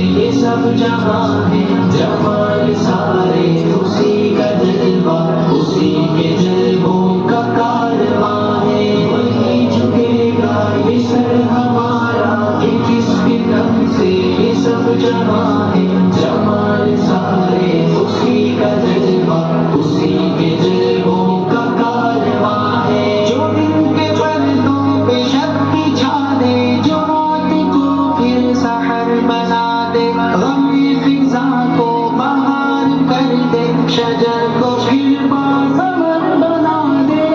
ये सब जहां है, जमाल सारे उसी का जलवा, उसी के जलवों का कारवां है। वही झुकेगा ये सर हमारा कि जिसके दम से ये सब जहां है, जमाल सारे उसी का जलवा, उसी के जलवों का कारवां है। जो इनके पर्दों पे शक्ति छा दे, जो रात को फिर सहर बना दे, गमी फिजा को बहार कर दे, शजर को फिर बाज़मर बना दे।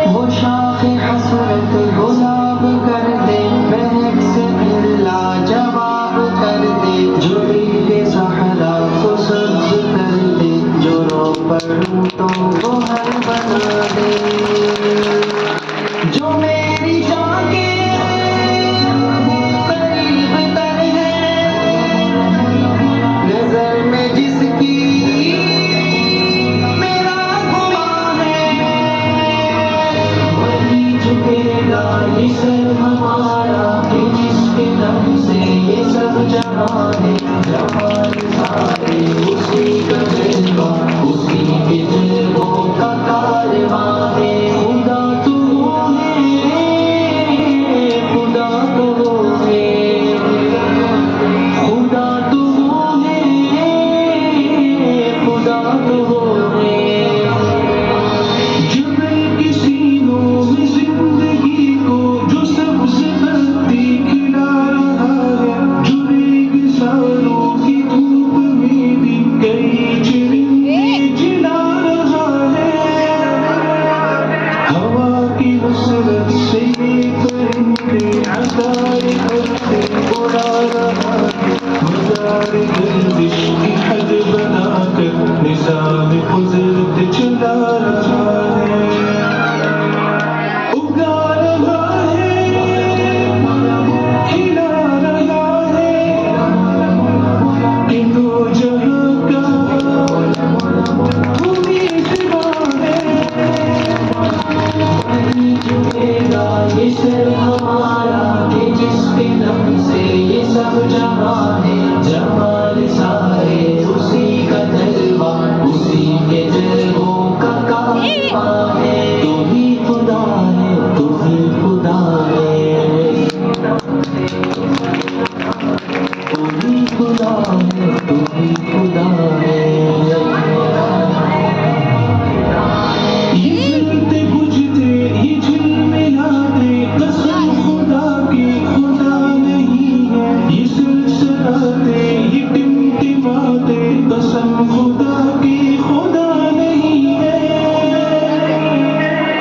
वो शाखे हसरत गुलाब कर दे, महक से फिर लाजवाब कर दे, जो के सहरा को सब्ज कर दे, जो रो पड़ूं तो वो हर बना दे। जो मेरी जान के करीब तर है, नजर में जिसकी मेरा गुमान है, वही झुकेगा ये सर हमारा कि जिसके दम से ये सब जहां है, जमाल सारे उसी का जलवा, उसी के जलवों का कारवां है। खुदा तो वो है, खुदा तो वो है, खुदा तो वो है, खुदा तो वो है। जिब्रील के सीनों में जिंदगी को जो सबसे बत्ती खिला रहा है, जुड़ेगी सारों की धूप में भी कई चिरिंदे जिला रहा है। हवा की नुसरत से ये परिंदे अताए करते उड़ा रहा है, मजार गर्दिश की हद बनाकर निज़ाम कुदरत चला रहा है। उगा रहा है, खिला रहा है, कि दो जहां का उम्मीदवार है। वही झुकेगा ये सर हमारा कि जिसके दम से ये सब जहां है, जमाल सारे उसी का जलवा, उसी के जलवों का कारवां है। तू ही खुदा है, तू ही खुदा है, तू ही खुदा है, तू ही खुदा है। ये जलते बुझते ये झिलमिलाते, कसम खुदा की खुदा नहीं है। ये सिलसिलाते ये टिमटिमाते, कसम खुदा की खुदा नहीं है।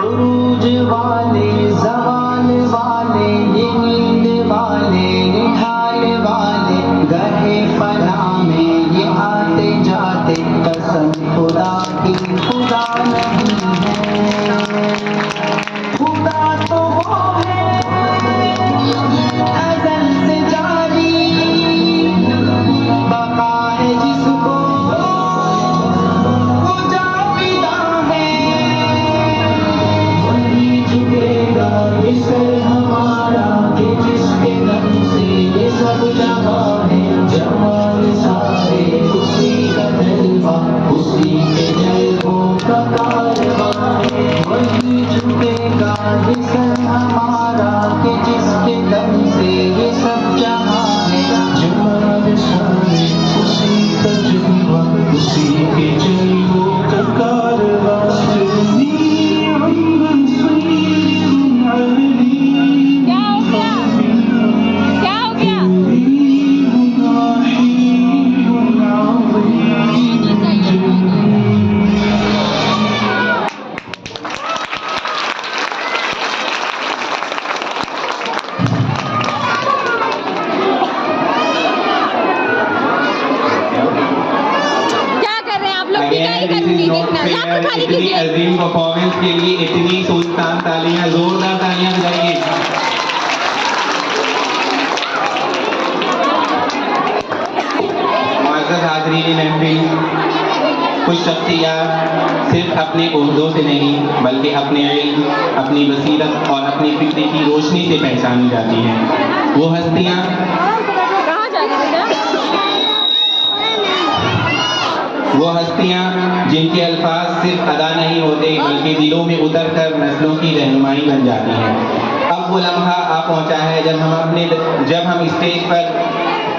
उरूज वाले ज़वाल वाले, ये नींद वाले निहाल वाले, गहे फना में ये आते जाते, कसम खुदा की खुदा नहीं है। खुदा तो वो है अज़ल से जारी, बका है जिसको वो जाविदा है। वही झुकेगा ये सर हमारा कि जिसके दम से ये सब जहां है, जमाल सारे उसी का जलवा, उसी के जलवों का कारवां है। वही झुकेगा ये सर हमारा कि जिसके दम से ये सब जहां है, जमाल सारे उसी का जलवा, उसी के जलवों का कारवां है। क्या हो गया? क्या हो गया? क्या कर रहे हैं आप लोग? पिटाई करूंगी, देखना। लाकर खाली इतनी कीजिए। अजीम परफॉर्मेंस के लिए इतनी सुल्तान तालियां, जोरदार तालियां बजाइए। मुअज़्ज़ज़ हाज़रीन महफ़िल, कुछ शख्सियत सिर्फ अपने ओहदों से नहीं बल्कि अपने इल्म, अपनी बसीरत और अपनी फिक्र की रोशनी से पहचानी जाती हैं। वो हस्तियाँ हस्तियाँ जिनके अल्फाज सिर्फ अदा नहीं होते बल्कि दिलों में उतर कर नस्लों की रहनुमाई बन जाती हैं। अब वो लम्हा आ पहुँचा है जब हम स्टेज पर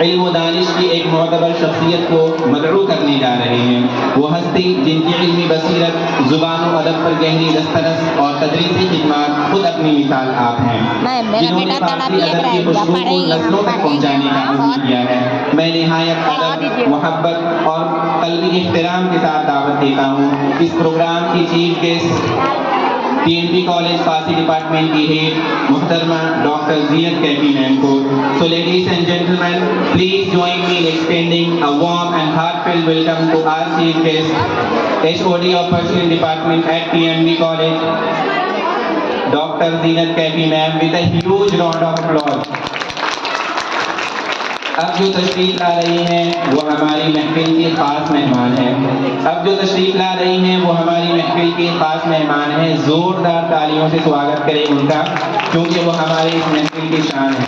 इल्म व दानिश की एक मोतबर शख्सियत को मदरू करने जा रहे हैं। वो हस्ती जिनकी इल्मी बसीरत, ज़ुबान व अदब पर गहरी दस्तरस और तदरीसी खिदमत खुद अपनी मिसाल आप हैं, मेरा जिन्होंने बेटा फारसी तड़प अदब की खुशबू को नस्लों तक पहुँचाने का अज़्म किया है। मैं निहायत अदब, मोहब्बत और क़ल्बी इहतराम के साथ दावत देता हूँ इस प्रोग्राम की चीफ गेस्ट TNB कॉलेज फारसी डिपार्टमेंट की हेड मुहतरमा डॉक्टर ज़ीनत कैफी मैम को। So ladies and gentlemen, please join me in extending a warm and heartfelt welcome to our chief guest, HOD of Persian Department at TNB College, Dr. Zinat Kaifi ma'am, with a huge round of applause. अब जो तशरीफ ला रही हैं वो हमारी महफिल की खास मेहमान हैं। जोरदार तालियों से स्वागत करें उनका, क्योंकि वो हमारे इस महफिल की शान है।